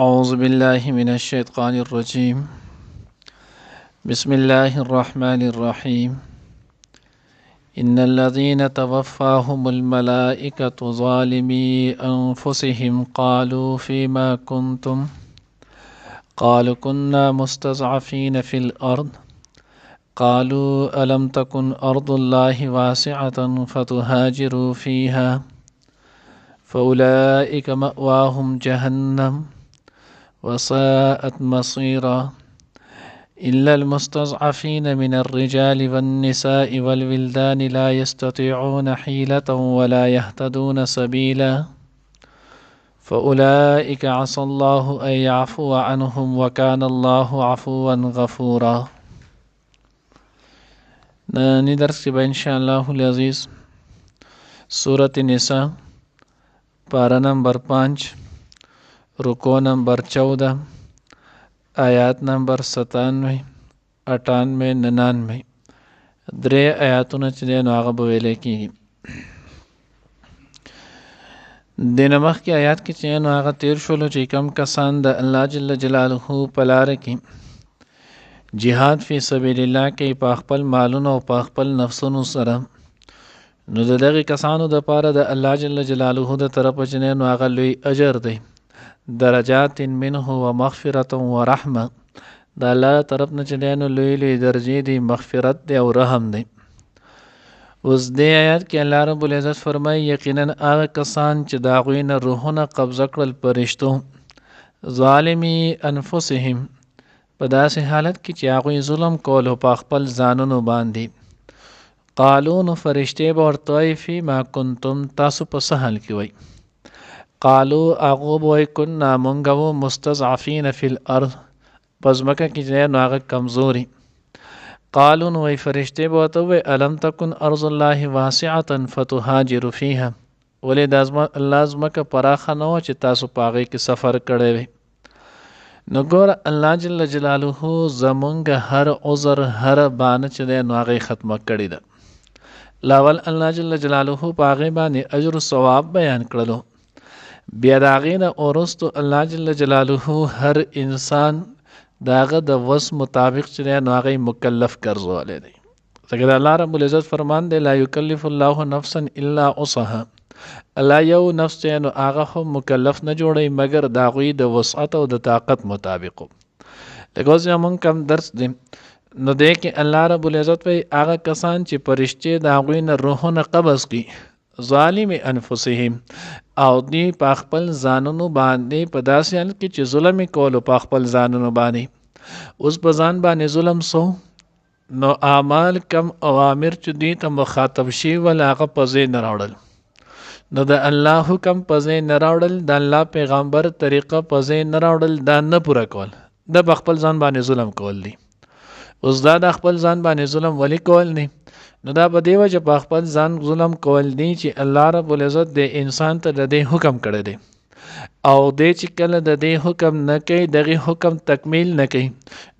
أعوذ بالله من الشيطان الرجيم. بسم الله الرحمن الرحيم. إن الذين توفاهم الملائكة ظالمي أنفسهم قالوا فيما كنتم قالوا كنا مستضعفين في الأرض قالوا ألم تكن أرض الله واسعة فتهاجروا فيها فأولئك مأواهم جهنم وساءت مصيرا إلا المستضعفين من الرجال والنساء والولدان لا يستطيعون حيلة ولا يهتدون سبيلا فأولئك عسى الله أن يعفو عنهم وكان الله عفوا غفورا. نانی درس کی با انشاءاللہ العزیز سورة نساء پارہ نمبر 5 رکو نمبر 14 آیات نمبر 97 98 99 درې آیاتونه چې دی نو هغه به ویلی کېږي. د نه مخکې آیات کې چې نو هغه تیر شولو چې کم کسان د الله جل جلاله په لاره کې جهاد فی سبیل الله کوي په خپل مالونو او په خپل نفسونو سره، نو د دغې کسانو دپاره د الله جل جلاله د طرفه چې نو هغه لوی اجر دی، درجات منه و مغفرت و رحمه. د الله طرف نه چې دی نو لوی لوی درجې دی، مغفرت دی او رحم دی. اوس دې آیات کې الله رب العزت فرمایي یقینا هغه کسان چې د هغوی نه روحونه قبضه کړل فرشتو ظالمي انفسهم، په داسې حالت کې چې هغوی ظلم کولو په خپل ځانونو باندې، قالو نو فرشتې به ورته وایي فیما کنتم تاسو په څه حال کې وئ؟ قالو هغو به وایي کنا مونږ وو مستضعفین فی الارض په ځمکه کې چې نو هغه کمزوري. قالو نو وایي فرشتې به ورته ووایي الم تکن ارض الله واسعة فتهاجروا فیها، ولې د الله ځمکه پراخه نه وه چې تاسو په هغې کې سفر کړی وئ. نو ګوره الله جل جلاله زمونږ هر عذر هر بانه چې دی نو هغې ختمه کړې ده. لاول الله جل جلاله په هغې باندې اجر و ثواب بیان کړلو، بیا د هغې نه وروستو الله جل جلاله هر انسان د هغه د وس مطابق چې دی نو هغه مکلف ګرځولی دی. ځکه د الله رب العزت فرمان دی لا یکلف الله نفسا الا وسعها، الله یو نفس چې نو هغه هم مکلف نه جوړوي مګر د هغوی د وسعت او د طاقت مطابق. لکه اوس زموږ کم درس دی نو دی کې الله رب العزت وایي هغه کسان چې فرشتې د هغوی نه روحونه قبض کړي ظالم انفسهم، او دی په خپل ځانونو باندې په داسې حال کې چې ظلم یې کولو په خپل ځانونو باندې. اوس په ځان باندې ظلم سو نو اعمال کم اوامر چې دوی ته مخاطب شي ول هغه په ځای نه راوړل، نو د الله حکم په ځای نه راوړل، د الله پیغمبر طریقه په ځای نه راوړل، دا نه پوره کول، د په خپل ځان باندې ظلم کول دی. اوس دا د خپل ځان باندې ظلم ولی کول دی؟ نو دا په دې وجه په خپل ځان ظلم کول دی چې الله رب العزت د انسان ته د دې حکم کړی دی، او دی چې کله د دې حکم نه کوي دغه حکم تکمیل نه کوي،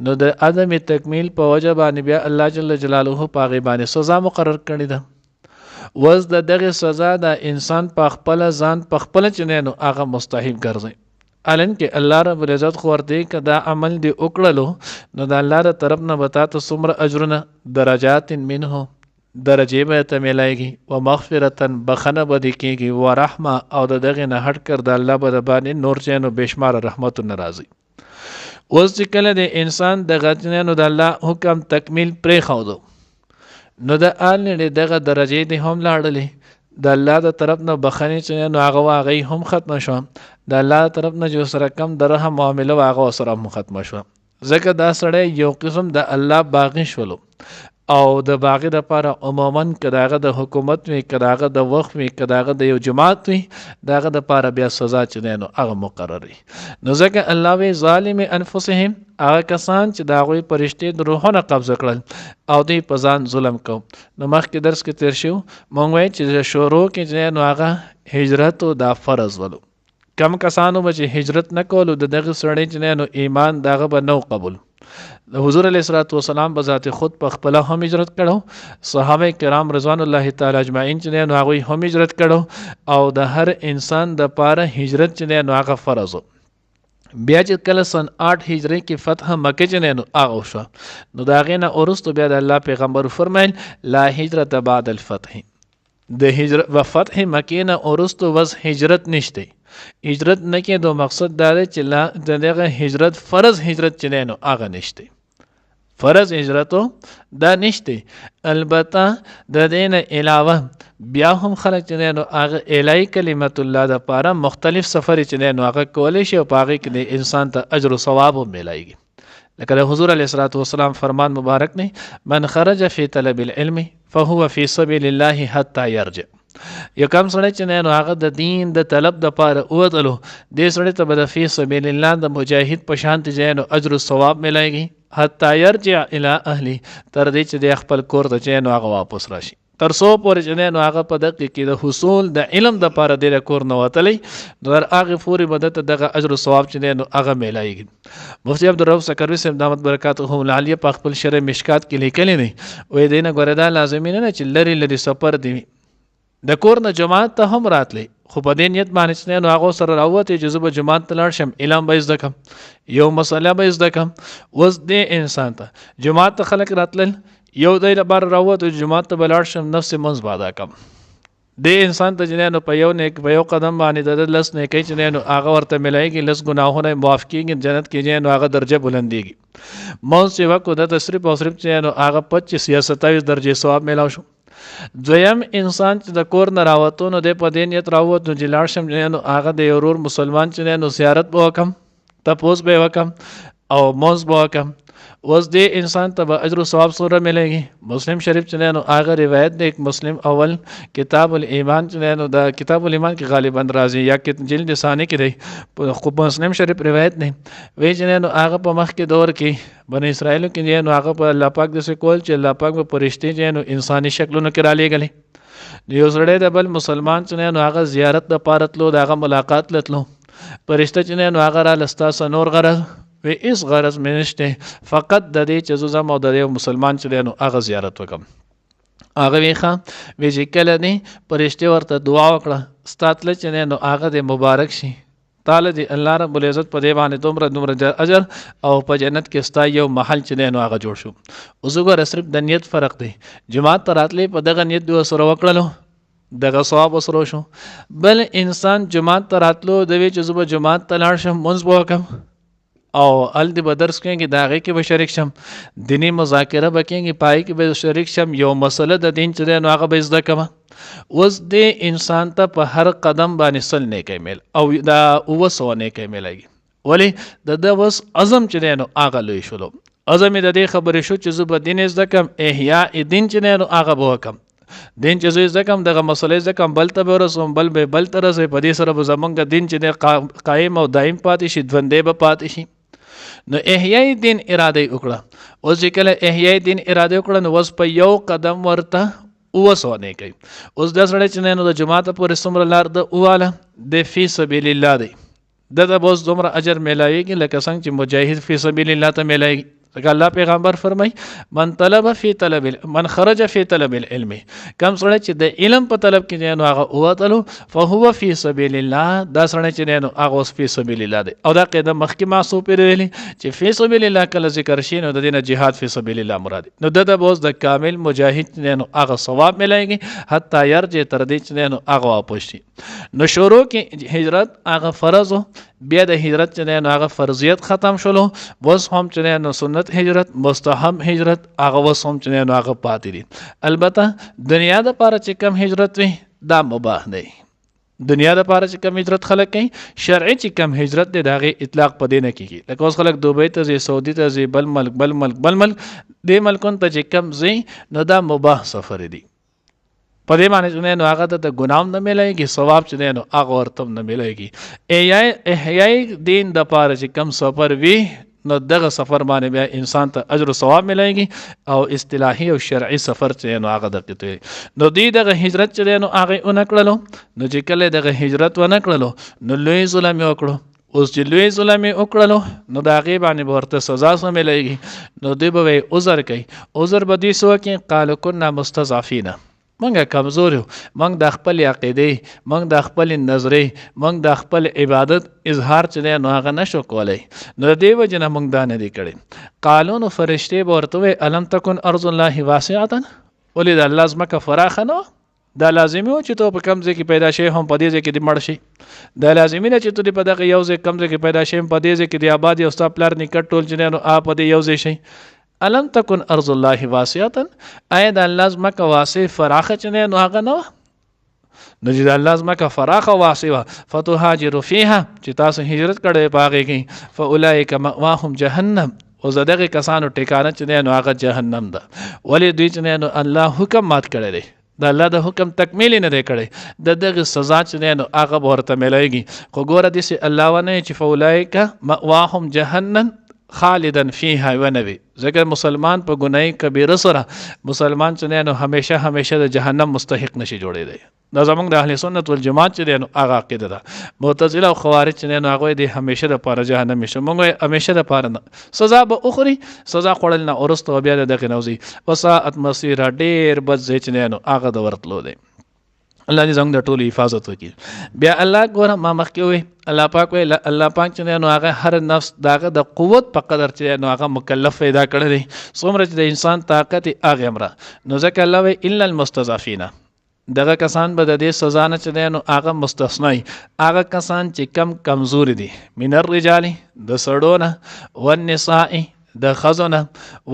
نو د عدم تکمیل په وجه باندې بیا الله جل جلاله په هغې باندې سزا مقرر کړې ده. وز د دغې سزا د انسان په خپله ځان په خپله چې دی نو هغه مستحق ګرځي، الان کې الله رب العزت خو ورته که دا عمل دی وکړلو نو د الله د طرف نه به تا ته څومره اجرونه درجات منه درجې به ته میلایږي، و مغفرتا بخنه به دې کېږي، و رحمه او د دغې نه هټ کر د الله به د باندې نور چې نو بېشماره رحمتونه راځي. اوس چې کله د انسان دغه نو د الله حکم تکمیل پرېښودو نو د آل دغه درجې دې هم لاړلې، د الله د طرف نه بخنې چې نو هغه هغې هم ختمه شوه، د الله د طرف نه جو سره کم د رحم معامله و هغه سره هم ختمه شوه. ځکه دا سړی یو قسم د الله باغي شولو، او د باغې دپاره عموما که د هغه د حکومت وي که د هغه د وخت وي که د هغه د یو جماعت وي د هغه دپاره بیا سزا چې دی نو هغه مقرر وي. نو ځکه الله وی ظالم انفسهم، هغه کسان چې د هغوی فرشتې د روحونه قبضه کړل او دوی په ځان ظلم کو. نو مخکې درس کې تیر شو مونږ وایي چې شروع کې چې دی نو هغه هجرت دا فرض ولو، کم کسانو به چې هجرت نه کولو د دغه سړی چې دی نو ایمان د هغه به نو قبول. د حضور علیه الصلاۃ والسلام په ذات خود په خپله هم هجرت کړو، صحابه کرام رضوان الله تعالی اجمعین چې دی نو هغوی هم هجرت کړو، او د هر انسان د پاره هجرت چې دی نو هغه فرض و. بیا چې کله سن 8 هجری کې فتح مکه چې نو هغه شو نو دا غینه اورستو بیا د الله پیغمبر فرمایل لا هجرت بعد الفتح د هجرت و فتح مکه نه اورستو وس هجرت نشته هجرت نه کې دو مقصد دا دی چې لا دغه هجرت فرض هجرت چې نو هغه نشته فرض هجرتو دا نشته البته د دین علاوه بیا هم خلک چې نو هغه الای کلمت الله د پاره مختلف سفر چې نو هغه کولی شي او هغه کې د انسان ته اجر او ثواب ملایږي لکه د حضور علیه الصلاۃ والسلام فرمان مبارک نه من خرج فی طلب العلم فهو فی سبیل الله حتی یرجع یو کم سړی چې نو هغه د دین د طلب د پاره وتلو د سړی ته به فی سبیل الله د مجاهد په شان ته نو اجر او ثواب ملایږي حتی یرجع الی اهلی تر دې چې د خپل کور ته چې نو هغه واپس راشي تر څو پورې چې نو هغه په دقیق کې د حصول د علم د پاره د کور نه وتلی در هغه فوري مدد دغه اجر او ثواب چې نو هغه ملایږي مفتی عبدالرؤف سکروی صاحب دامت برکاته العالیه په خپل شرح مشکات کې لیکلی نه وې دینه ګوردا لازمي نه چې لری لری سفر دی د کور نه جماعت ته هم راتلی خو په دې نیت باندې چې نو هغه سره راوته چې زه به جماعت ته لاړ شم علم به زده کم یو مسله به زده کم وس دې انسان ته جماعت ته خلک راتلل یو د بار راوته جماعت ته بلاړ شم نفس منځ بادا کم دې انسان ته چې نو په یو قدم باندې د لس نه کوي چې نو هغه ورته ملایږي لس ګناهونه معاف کیږي جنت کې نو هغه درجه بلنديږي مونږ چې وکړو د تصریف او صرف چې نو هغه 25 یا 27 درجه ثواب ملاو شو دویم انسان چې د کور نه راوته نو د په دې نیت راوته چې لاړ شم نو هغه د یورور مسلمان چې نو زیارت به وکم تپوس به وکم او موز به وکم وس دې انسان ته به اجر او ثواب سره مليږي مسلم شریف چې نو هغه روایت د مسلم اول کتاب الایمان چې نو د کتاب الایمان کې غالبا راځي یا کې جلد ثانی کې دی خو مسلم شریف روایت نه وی چې نو هغه په مخ کې دور کې بنی اسرائیل کې نو هغه په الله پاک د سکول چې الله پاک په پرشتي چې نو انساني شکلونو کې را لېږلي یو سړی د بل مسلمان چې نو هغه زیارت د پارتلو دغه ملاقات لتلو پرشته چې نو هغه را لستا سنور غرض و اس غرض منشته فقط د دې چې زو زمو د مسلمان چې نو هغه زیارت وکم هغه ویخه وی چې کله نه پرشته ورته دعا وکړه ستاتله چې نو هغه د مبارک شي تعالی دی الله رب العزت په دې باندې دومره اجر او په جنت کې ستا یو محل چې نو هغه جوړ شو اوس وګوره صرف د نیت فرق دی جماعت ته راتلې په دغه نیت دوه سره وکړلو دغه ثواب سره شو بل انسان جماعت ته راتلو د وی چې زو جماعت ته لاړ شم منځ وکم او ال دی بدرس کې داغه کې به شریک شم دینی مذاکره وکړي پای کې به شریک شم یو مسله د دین چې نو هغه به زده کما وس دې انسان ته په هر قدم باندې سل نه کېمل او دا وسو نه کېملای ولی د وس عزم چې نو هغه لوي شلو عزم د دې خبرې شو چې زه به دین زده کم احیاء دین چې نو هغه به وکم دین چې زه کم دغه مسلې زه کم بل ته ورسوم بل به بل تر زه په دې سره به زمونږ دین چې قائم او دائم پاتې شي ژوندې به پاتې شي نو احیاء دین اراده وکړه اوس چې کله احیاء دین اراده وکړه نو وس په یو قدم ورته وسو نه کوي اوس د سړی چې نو د جماعت پورې څومره لار د اواله د فی سبیل الله دی د بوس دومره اجر ملایږي لکه څنګه چې مجاهد فی سبیل الله ته ملایږي ځکه الله پیغمبر فرمای من خرج فی طلب العلم کم سړی چې د علم په طلب کې نو هغه وتلو فهو فی سبیل الله دا سړی چې نو هغه فی سبیل الله دی او دا قاعده مخکې معصوم پیری چې فی سبیل الله کله ذکر شي نو د دینه جهاد فی سبیل الله مراد نو د بوز د کامل مجاهد نو هغه ثواب ملایږي حتی یرجع تر دې چې نو هغه واپس شي نو شروع کې هجرت هغه فرض بیا د هجرت چې نو هغه فرضیت ختم شولو وس هم چې نو سنت هجرت مستحب هجرت هغه وس هم چې نو هغه پاتې دي البته دنیا د پاره چې کم هجرت وي دا مباح دی دنیا د پاره چې کم هجرت خلک کوي شرعي چې کم هجرت دی دغه اطلاق پدې نه کیږي لکه اوس خلک دوبۍ ته ځي سعودي ته ځي بل ملک د ملکونو ته چې کم ځي نو دا مباح سفر دی په دې باندې نو هغه ته ګنام نه ملایږي ثواب چې نو هغه ورته نه ملایږي احیاء دین د پاره چې کم سفر وی نو دغه سفر باندې بیا انسان ته اجر او ثواب ملایږي او اصطلاحي او شرعي سفر چې نو هغه دقیق نو دغه هجرت چې نو هغه اونکړلو نو چې کله دغه هجرت ونکړلو نو لوی ظلم وکړو اوس چې لوی ظلم وکړلو نو دا غي باندې ورته سزا سم ملایږي نو دوی به عذر کوي عذر به دي سو کې قال كنا مستضعفين منګه کمزور یو، منګ د خپل عقیدې، منګ د خپل نظرې، منګ د خپل عبادت اظهار چې دی نو هغه نشو کولی. نو د دې وجې نه موږ دا نه دي کړی. قالو نو فرشتې به ورته وایي الم تکن ارض الله واسعة، ولې د الله ځمکه فراخه نه وه؟ دا لازمي و چې ته په کوم ځای کې پیدا شې هم په دې ځای کې دې مړ شي. دا لازمي نه چې ته دې په دغه یو ځای کوم ځای کې پیدا شې په دې ځای کې دې آباد یې او ستا پلار نیکه ټول چې دی نو په دې یو ځای شي. الم تکن ارض الله واسعة، آیا د الله ځمکه واسع فراخه چې دی نو هغه نه وه؟ نو چې د الله ځمکه فراخه واسع وه فتهاجروا فیها، چې تاسو هجرت کړی په هغې کې، فاولئک مأواهم جهنم، او زه دغې کسانو ټکانه چې دی نو هغه جهنم ده. ولې دوی چې دی نو الله حکم مات کړی دی، د الله د حکم تکمیل نه دی کړی، د دغه سزا چې دی نو هغه به ورته میلیږي. خو ګوره داسې الله ونه چې فاولئک مأواهم جهنم خالدا فیها ونوي، ځکه مسلمان په ګناهی کبیره سره مسلمان چې دی نو همیشه همیشه د جهنم مستحق نشي جوړېدی. دا زمونږ د اهل سنت والجماعت چې دی نو هغه عقیده ده. معتزله او خوارج چې دی نو هغوی د همیشه دپاره جهنم شي، موږ وایو همیشه دپاره نه، سزا به اخوري، سزا خوړل نه وروسته بیا د دغې نه وځي. وساعت مصیره، ډېر بد ځای چې دی نو هغه د ورتلو دی. الله دې زموږ د ټولو حفاظت وکړي. بیا الله ګوره ما مخکې وی الله پاک وی الله پاک چې دی نو هغه هر نفس دغه د قوت په قدر چې دی نو هغه مکلف پیدا کړی دی، څومره چې د انسان طاقت هغې امره. نو ځکه الله وی الا المستضعفین، دغه کسان به د دې سزا نه چې دی نو هغه مستثنی، هغه کسان چې کم کمزوري دي، من الرجال د سړو نه، والنساء د ښځو نه،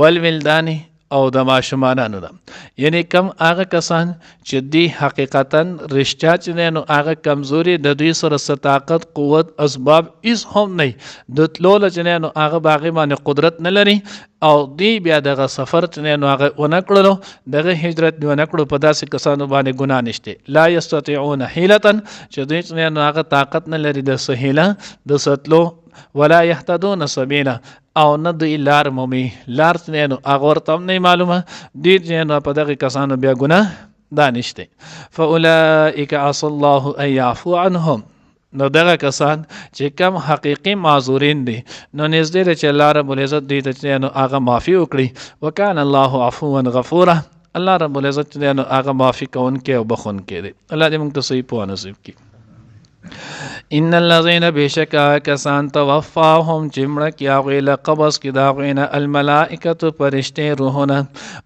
والولدان او د ماشومانانو ده. یعنی کم هغه کسان چې دی حقیقتا رښتیا چې دی نو هغه کمزوري، د دوی سره څه طاقت قوت اسباب هیڅ هم نه، د تلو چې دی نو هغه به هغې باندې قدرت نه لري، او دی بیا دغه سفر چې دی نو هغه ونه کړلو، دغه هجرت ونه کړو، په داسې کسانو باندې ګناه نشته. لا یستطیعون حیلة، چې دوی چې دی نو هغه طاقت نه لري د څه حیله د ستلو، ولا یهتدون سبیلا، او نه دوی لار مومي، لار چې دی نو هغه ورته هم نه معلومه، دوی چې نو په دغې کسانو بیا ګناه دا نشته. فاولئک عسى الله ان یعفو عنهم، نو دغه کسان چې کم حقیقي معذورین دي نو نږدې ده چې الله رب العزت دوی ته چې نو هغه معافي وکړي. وکان الله عفوا غفورا، الله رب العزت چې نو هغه معافي کوونکی او بخونکی دی. الله دې موږ ته صحیح پوهه نصیب کړي. ان الذين بشکا کسان توفاهم چې مړه کړي هغوی له قبض کې د هغوی نه الملائکة فرشتې روحونه،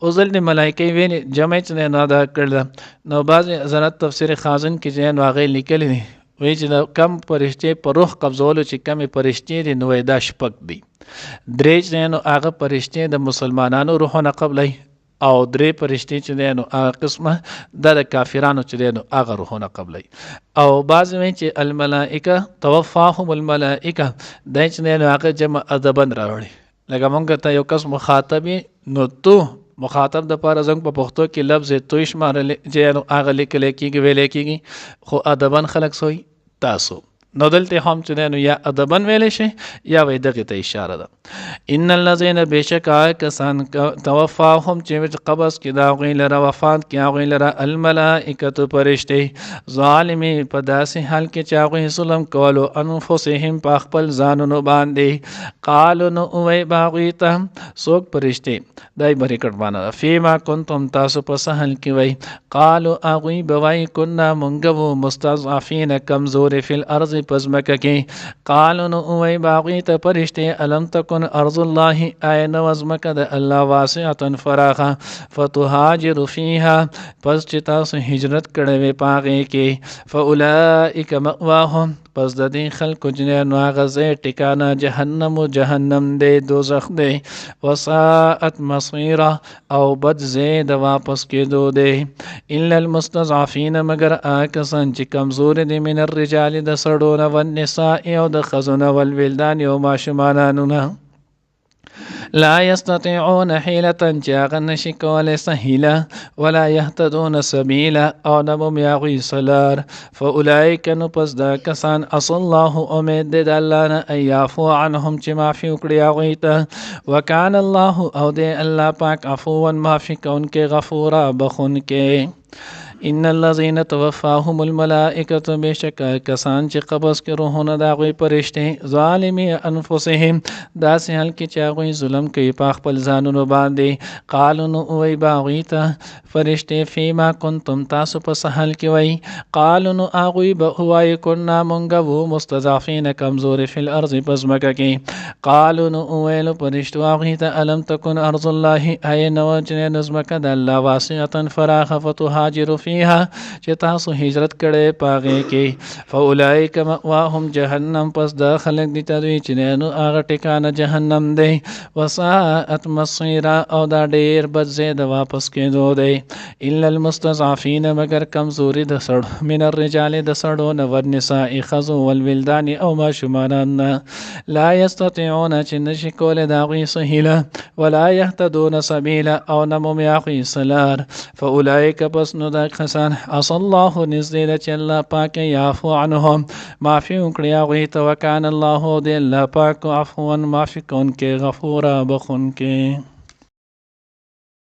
اوزل د ملایکې ویلې جمع چې دی نو ادا کړله. نو بعضې حضرت تفسیر خازن کې چې نو هغې لیکلی دي، وایي چې د کم فرشتې په روح قبضولو چې کمې فرشتې دي نو دا شپږ دي. درې چې نو هغه فرشتې د مسلمانانو روحونه قبلوي، او درې فرشتې چې دی نو هغه قسمه دا د کافرانو چې دی نو هغه روحونه قبلوي. او بعضې وایي چې الملائکه توفاهم الملائکه دی چې دی نو هغه جمع ادبا راوړي، لکه مونږ ته یو کس مخاطب نو تو مخاطب د پاره زنګ په پښتو کې لفظ توی شمارل چې نو هغه لیکل کېږي ویل کېږي، خو ادبا خلک سوی تاسو. نو دلته هم چې دی نو یا ادبا ویلی شي یا وایي دغې ته اشاره ده. ان الذین بېشک هغه کسان توفاهم چې قبض کې د هغوی لره وفات کې هغوی لره الملائکة فرشتې ظالمي په داسې حال کې چې هغوی ظلم کولو انفسهم په خپل ځانونو باندې. قالو نو ووایي به هغوی ته څوک فرشتې دای بری کټ مانا فیما کنتم تاسو په څه حال کې وایي. قالو هغوی به وایي کنا مونږ وو مستضعفین کمزورې فی الارض پزمکه کې. قالو نو ووایي به هغوی ته فرشتې الم تکن ارض الله، آیا نه وه ځمکه د الله واسعة فراخه، فتهاجروا فیها، پس چې تاسو هجرت کړی وې په هغې کې. فاولئک مأواهم، پس د دې خلکو چې نو هغه ځای ټکانه جهنم و جهنم دی، دوزخ دی. وساءت مصیره، او بد ځای د واپس کېدو دی. الا المستضعفین، مگر هغه کسان چې کمزور دي، من الرجال د سړو نه، والنساء او د ښځو نه، والولدان او ماشومانانو نه. لا یستطیعون حیلة، چې هغه نشي کولی څه حیله، ولا یهتدون سبیلا، او نه مومي هغوی څه لار. فاولئک، نو پس دا کسان عسى الله، امید دی د الله نه، ان یعفو عنهم، چې معافي وکړي هغوی ته. وکان الله، او دی الله پاک عفوا معافي کوونکی، غفورا بخونکی. ان الذين توفاهم الملائکه بشک کسان چې قبض کې روحونه د هغوی پرشته ظالمي انفسهم داسې حال کې چې هغوی ظلم کوي په خپل ځانونو باندې قالو نو وی باغوی ته فرشته فيما كنتم تاسو په سهل کې وای قالو نو هغوی به وای کنا مونږ وو مستضعفین کمزور فی الارض پزمکه کې قالو نو ویلو فرشتو هغوی ته الم تکن ارض الله ای نو چې نظمکه د الله واسعه فراخه فتهاجر فيها چې تاسو هجرت کړي پاغه کې فاولئک مأواهم جهنم پس دا خلق دي ته چې نو هغه ټکانه جهنم دی وساءت مصيرا او دا ډیر بد زید واپس کېدو دی الا المستضعفين مگر کمزوري د سړ من الرجال د سړو نه والنساء خذو والولدان او ما شماران لا يستطيعون چې نشي کول دا غي سهيله ولا يهتدون سبيلا او نمو میاخي سلار فاولئک پس نو دا کسان عصى الله نزدې چې الله پاک يعفو عنهم معفي وکړي هغوی ته وکان الله دی الله پاک عفوا معفي کونکي غفورا بخونکي